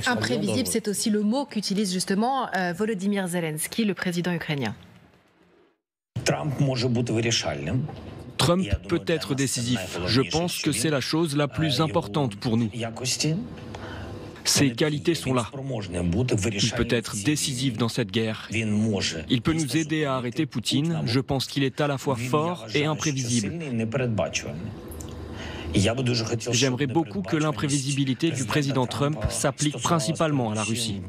Imprévisible, c'est aussi le mot qu'utilise justement Volodymyr Zelensky, le président ukrainien. Trump peut être décisif. Je pense que c'est la chose la plus importante pour nous. Ses qualités sont là. Il peut être décisif dans cette guerre. Il peut nous aider à arrêter Poutine. Je pense qu'il est à la fois fort et imprévisible. J'aimerais beaucoup que l'imprévisibilité du président Trump s'applique principalement à la Russie.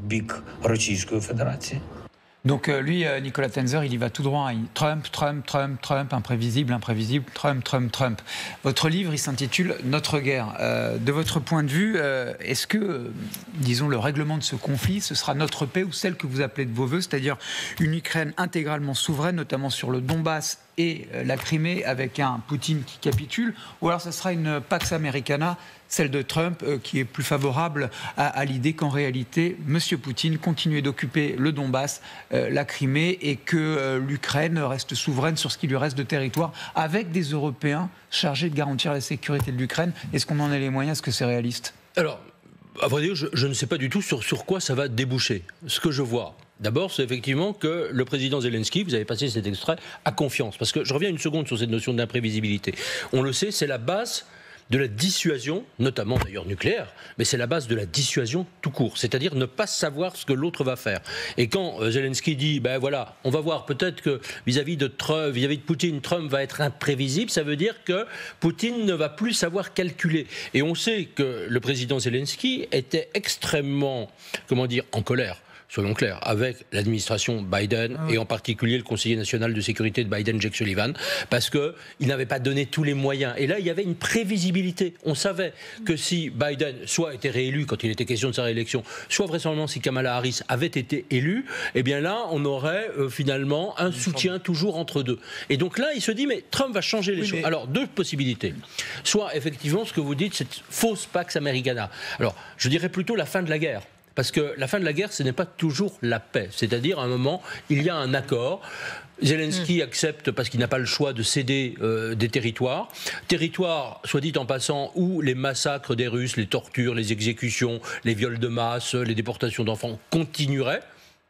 Donc lui, Nicolas Tenzer, il y va tout droit. Trump, Trump, Trump, Trump, imprévisible, imprévisible, Trump, Trump, Trump. Votre livre, il s'intitule « Notre guerre ». De votre point de vue, est-ce que, disons, le règlement de ce conflit, ce sera notre paix ou celle que vous appelez de vos voeux, c'est-à-dire une Ukraine intégralement souveraine, notamment sur le Donbass et la Crimée, avec un Poutine qui capitule, ou alors ce sera une Pax Americana, celle de Trump, qui est plus favorable à l'idée qu'en réalité, M. Poutine continue d'occuper le Donbass, la Crimée, et que l'Ukraine reste souveraine sur ce qui lui reste de territoire, avec des Européens chargés de garantir la sécurité de l'Ukraine. Est-ce qu'on en a les moyens? Est-ce que c'est réaliste? Alors, à vrai dire, je ne sais pas du tout sur quoi ça va déboucher. Ce que je vois, d'abord, c'est effectivement que le président Zelensky, vous avez passé cet extrait, a confiance. Parce que je reviens une seconde sur cette notion d'imprévisibilité. On le sait, c'est la base de la dissuasion, notamment d'ailleurs nucléaire, mais c'est la base de la dissuasion tout court, c'est-à-dire ne pas savoir ce que l'autre va faire. Et quand Zelensky dit, ben voilà, on va voir peut-être que vis-à-vis de Poutine, Trump va être imprévisible, ça veut dire que Poutine ne va plus savoir calculer. Et on sait que le président Zelensky était extrêmement, en colère. Soyons clairs, avec l'administration Biden et en particulier le conseiller national de sécurité de Biden, Jake Sullivan, parce qu'il n'avait pas donné tous les moyens. Et là, il y avait une prévisibilité. On savait que si Biden soit était réélu quand il était question de sa réélection, soit vraisemblablement si Kamala Harris avait été élue, eh bien là, on aurait finalement un soutien toujours entre deux. Et donc là, il se dit, mais Trump va changer les choses. Alors, deux possibilités. Soit effectivement, ce que vous dites, cette fausse Pax Americana. Alors, je dirais plutôt la fin de la guerre. Parce que la fin de la guerre, ce n'est pas toujours la paix. C'est-à-dire, à un moment, il y a un accord. Zelensky accepte parce qu'il n'a pas le choix de céder des territoires. Territoires, soit dit en passant, où les massacres des Russes, les tortures, les exécutions, les viols de masse, les déportations d'enfants continueraient.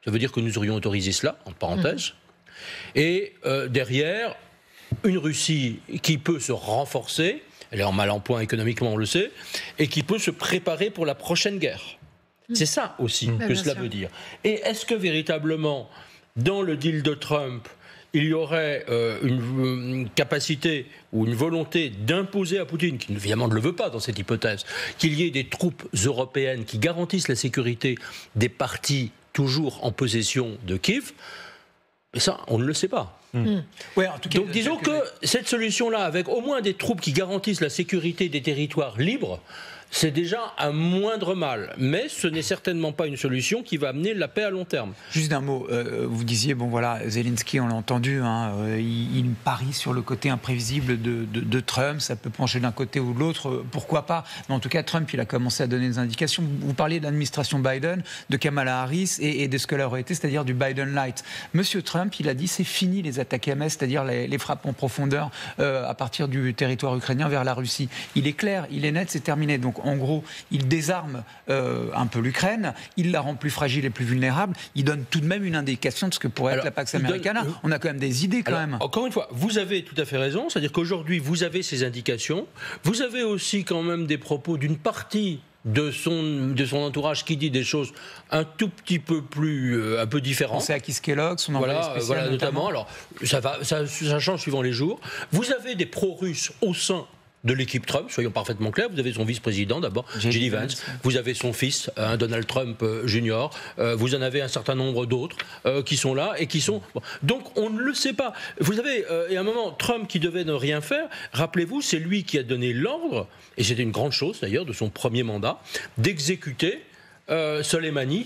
Ça veut dire que nous aurions autorisé cela, entre parenthèses. Et derrière, une Russie qui peut se renforcer, elle est en mal en point économiquement, on le sait, et qui peut se préparer pour la prochaine guerre. C'est ça aussi que cela veut dire. Et est-ce que véritablement, dans le deal de Trump, il y aurait une capacité ou une volonté d'imposer à Poutine, qui évidemment ne le veut pas dans cette hypothèse, qu'il y ait des troupes européennes qui garantissent la sécurité des partis toujours en possession de Kiev? Mais ça, on ne le sait pas. Ouais, en tout cas, donc disons que cette solution-là, avec au moins des troupes qui garantissent la sécurité des territoires libres, c'est déjà un moindre mal, mais ce n'est certainement pas une solution qui va amener la paix à long terme. Juste un mot, vous disiez, bon voilà, Zelensky, on l'a entendu, il parie sur le côté imprévisible de Trump, ça peut pencher d'un côté ou de l'autre, pourquoi pas. Mais en tout cas, Trump, il a commencé à donner des indications. Vous parliez de l'administration Biden, de Kamala Harris et de ce qu'elle aurait été, c'est-à-dire du Biden Light. Monsieur Trump, il a dit, c'est fini les attaques MS, c'est-à-dire les frappes en profondeur à partir du territoire ukrainien vers la Russie. Il est clair, il est net, c'est terminé. Donc, en gros, il désarme un peu l'Ukraine, il la rend plus fragile et plus vulnérable, il donne tout de même une indication de ce que pourrait être la Pax Americana. On a quand même des idées quand même. Encore une fois, vous avez tout à fait raison, c'est-à-dire qu'aujourd'hui, vous avez ces indications, vous avez aussi quand même des propos d'une partie de son entourage qui dit des choses un tout petit peu plus, un peu différentes. C'est à Keith Kellogg, son envoyé spécial voilà, notamment. Alors, ça change suivant les jours. Vous avez des pro-russes au sein de l'équipe Trump, soyons parfaitement clairs. Vous avez son vice-président d'abord, J.D. Vance. Vous avez son fils, Donald Trump Jr. Vous en avez un certain nombre d'autres qui sont là et qui sont... Bon. Donc on ne le sait pas. Vous avez, et à un moment, Trump qui devait ne rien faire, rappelez-vous, c'est lui qui a donné l'ordre, et c'était une grande chose d'ailleurs de son premier mandat, d'exécuter Soleimani,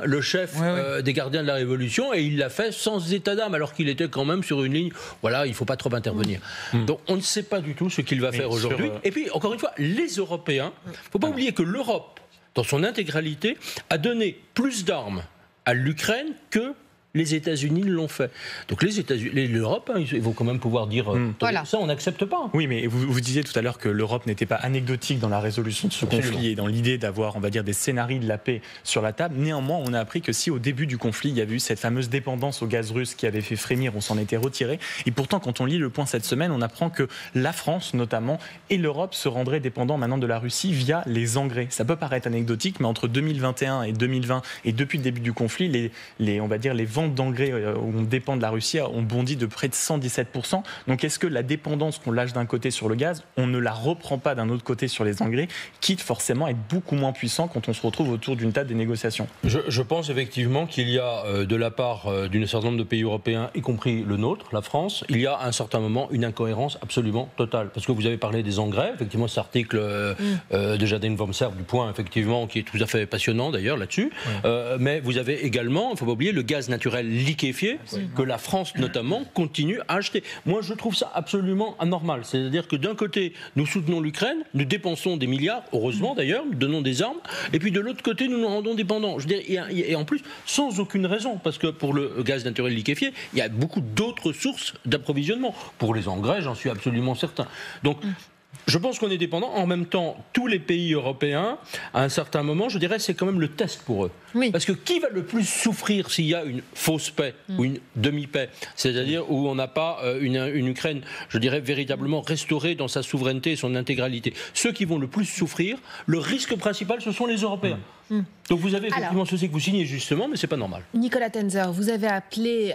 le chef des gardiens de la Révolution, et il l'a fait sans état d'âme, alors qu'il était quand même sur une ligne, voilà, il ne faut pas trop intervenir. Donc on ne sait pas du tout ce qu'il va faire aujourd'hui. Et puis, encore une fois, les Européens, il ne faut pas oublier que l'Europe, dans son intégralité, a donné plus d'armes à l'Ukraine que Les États-Unis l'ont fait. Donc les États-Unis, l'Europe, ils vont quand même pouvoir dire Voilà. ça, on n'accepte pas. Oui, mais vous disiez tout à l'heure que l'Europe n'était pas anecdotique dans la résolution de ce conflit et dans l'idée d'avoir, on va dire, des scénarios de la paix sur la table. Néanmoins, on a appris que si au début du conflit, il y avait eu cette fameuse dépendance au gaz russe qui avait fait frémir, on s'en était retiré. Et pourtant, quand on lit Le Point cette semaine, on apprend que la France, notamment, et l'Europe se rendraient dépendants maintenant de la Russie via les engrais. Ça peut paraître anecdotique, mais entre 2021 et 2020, et depuis le début du conflit, on va dire, les ventes d'engrais où on dépend de la Russie ont bondi de près de 117%. Donc est-ce que la dépendance qu'on lâche d'un côté sur le gaz, on ne la reprend pas d'un autre côté sur les engrais, quitte forcément à être beaucoup moins puissant quand on se retrouve autour d'une table des négociations? Je pense effectivement qu'il y a de la part d'un certain nombre de pays européens, y compris le nôtre, la France, il y a à un certain moment une incohérence absolument totale. Parce que vous avez parlé des engrais, effectivement cet article de Jadine Wormser du Point, effectivement, qui est tout à fait passionnant d'ailleurs là-dessus. Mais vous avez également, il ne faut pas oublier, le gaz naturel liquéfié que la France notamment continue à acheter. Moi je trouve ça absolument anormal. C'est-à-dire que d'un côté nous soutenons l'Ukraine, nous dépensons des milliards, heureusement d'ailleurs, nous donnons des armes, et puis de l'autre côté nous nous rendons dépendants. Je veux dire, et en plus sans aucune raison, parce que pour le gaz naturel liquéfié, il y a beaucoup d'autres sources d'approvisionnement. Pour les engrais, j'en suis absolument certain. Donc je pense qu'on est dépendant. En même temps, tous les pays européens, à un certain moment, je dirais, c'est quand même le test pour eux. Oui. Parce que qui va le plus souffrir s'il y a une fausse paix ou une demi-paix, c'est-à-dire où on n'a pas une Ukraine, je dirais, véritablement restaurée dans sa souveraineté et son intégralité. Ceux qui vont le plus souffrir, le risque principal, ce sont les Européens. Donc vous avez effectivement ceci que vous signez justement, mais c'est pas normal. Nicolas Tenzer, vous avez appelé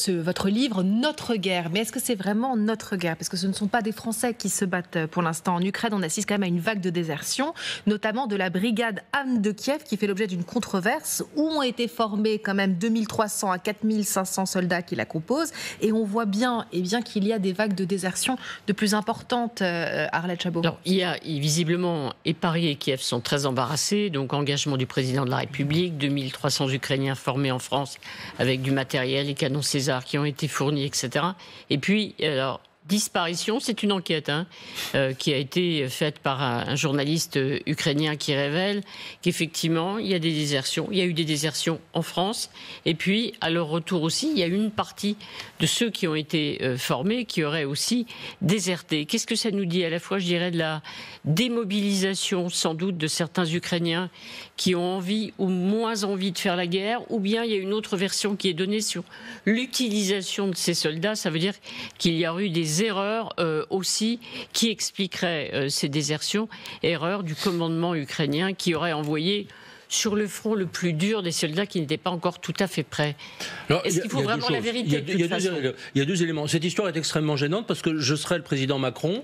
votre livre « Notre guerre ». Mais est-ce que c'est vraiment notre guerre? Parce que ce ne sont pas des Français qui se battent pour l'instant. En Ukraine, on assiste quand même à une vague de désertion, notamment de la brigade Anne de Kiev, qui fait l'objet d'une controverse, où ont été formés quand même 2300 à 4500 soldats qui la composent. Et on voit bien, qu'il y a des vagues de désertion de plus importantes, Arlette Chabot. Alors, visiblement, et Paris et Kiev sont très embarrassés, donc engagement du président de la République, 2300 Ukrainiens formés en France avec du matériel, les canons César qui ont été fournis, etc. Et puis, alors, disparition, c'est une enquête qui a été faite par un journaliste ukrainien qui révèle qu'effectivement, il y a des désertions. Il y a eu des désertions en France. Et puis, à leur retour aussi, il y a une partie de ceux qui ont été formés qui auraient aussi déserté. Qu'est-ce que ça nous dit? À la fois, je dirais, de la démobilisation, sans doute, de certains Ukrainiens qui ont envie ou moins envie de faire la guerre, ou bien il y a une autre version qui est donnée sur l'utilisation de ces soldats. Ça veut dire qu'il y a eu des erreurs aussi qui expliqueraient ces désertions, erreurs du commandement ukrainien qui aurait envoyé sur le front le plus dur des soldats qui n'étaient pas encore tout à fait prêts. Est-ce qu'il faut vraiment la vérité? Il y a deux éléments. Cette histoire est extrêmement gênante parce que je serai le président Macron,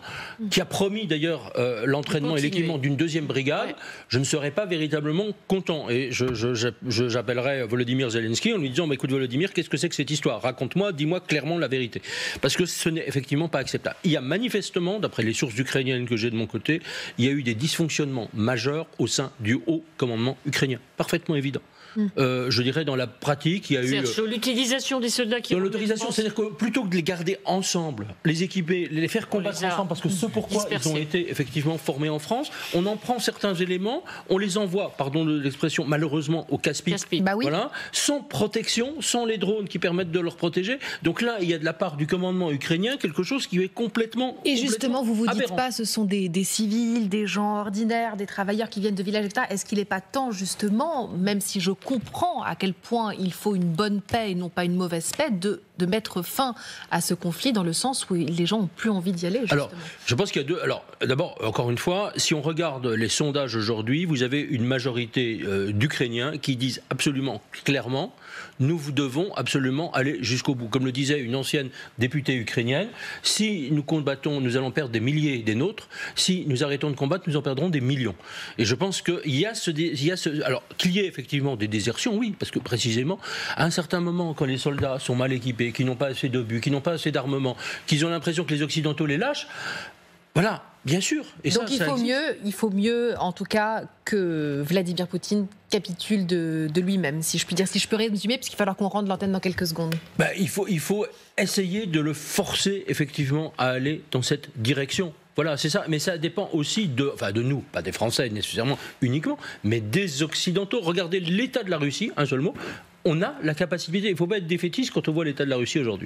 qui a promis d'ailleurs l'entraînement et l'équipement d'une deuxième brigade. Ouais. Je ne serai pas véritablement content. Et j'appellerai Volodymyr Zelensky en lui disant écoute Volodymyr, qu'est-ce que c'est que cette histoire? Raconte-moi, dis-moi clairement la vérité. Parce que ce n'est effectivement pas acceptable. Il y a manifestement, d'après les sources ukrainiennes que j'ai de mon côté, il y a eu des dysfonctionnements majeurs au sein du haut commandement ukrainien. Parfaitement évident. Je dirais dans la pratique, il y a eu... Sur l'utilisation des soldats qui... Dans l'autorisation, c'est-à-dire que plutôt que de les garder ensemble, les équiper, les faire combattre ensemble, parce que ce pourquoi ils ont été effectivement formés en France, on en prend certains éléments, on les envoie, pardon de l'expression, malheureusement au casse-pipe, voilà, sans protection, sans les drones qui permettent de leur protéger. Donc là, il y a de la part du commandement ukrainien quelque chose qui est complètement Et justement, vous dites pas, ce sont des civils, des gens ordinaires, des travailleurs qui viennent de villages, etc. Est-ce qu'il n'est pas temps, justement, même si je comprend à quel point il faut une bonne paix et non pas une mauvaise paix, de mettre fin à ce conflit dans le sens où les gens n'ont plus envie d'y aller, justement. Alors, je pense qu'il y a deux... Alors, d'abord, encore une fois, si on regarde les sondages aujourd'hui, vous avez une majorité d'Ukrainiens qui disent absolument clairement nous devons absolument aller jusqu'au bout. Comme le disait une ancienne députée ukrainienne, si nous combattons, nous allons perdre des milliers des nôtres. Si nous arrêtons de combattre, nous en perdrons des millions. Et je pense qu'il y a alors, qu'il y ait effectivement des désertions, oui, parce que précisément, à un certain moment, quand les soldats sont mal équipés, qui n'ont pas assez d'obus, qui n'ont pas assez d'armement, qu'ils ont l'impression que les Occidentaux les lâchent, voilà, bien sûr. Et donc il faut mieux, en tout cas, que Vladimir Poutine capitule de lui-même, si je puis dire, si je peux résumer, parce qu'il va falloir qu'on rende l'antenne dans quelques secondes. Il faut essayer de le forcer, effectivement, à aller dans cette direction. Voilà, c'est ça. Mais ça dépend aussi de nous, pas des Français nécessairement uniquement, mais des Occidentaux. Regardez l'état de la Russie, un seul mot. on a la capacité. Il ne faut pas être défaitiste quand on voit l'état de la Russie aujourd'hui.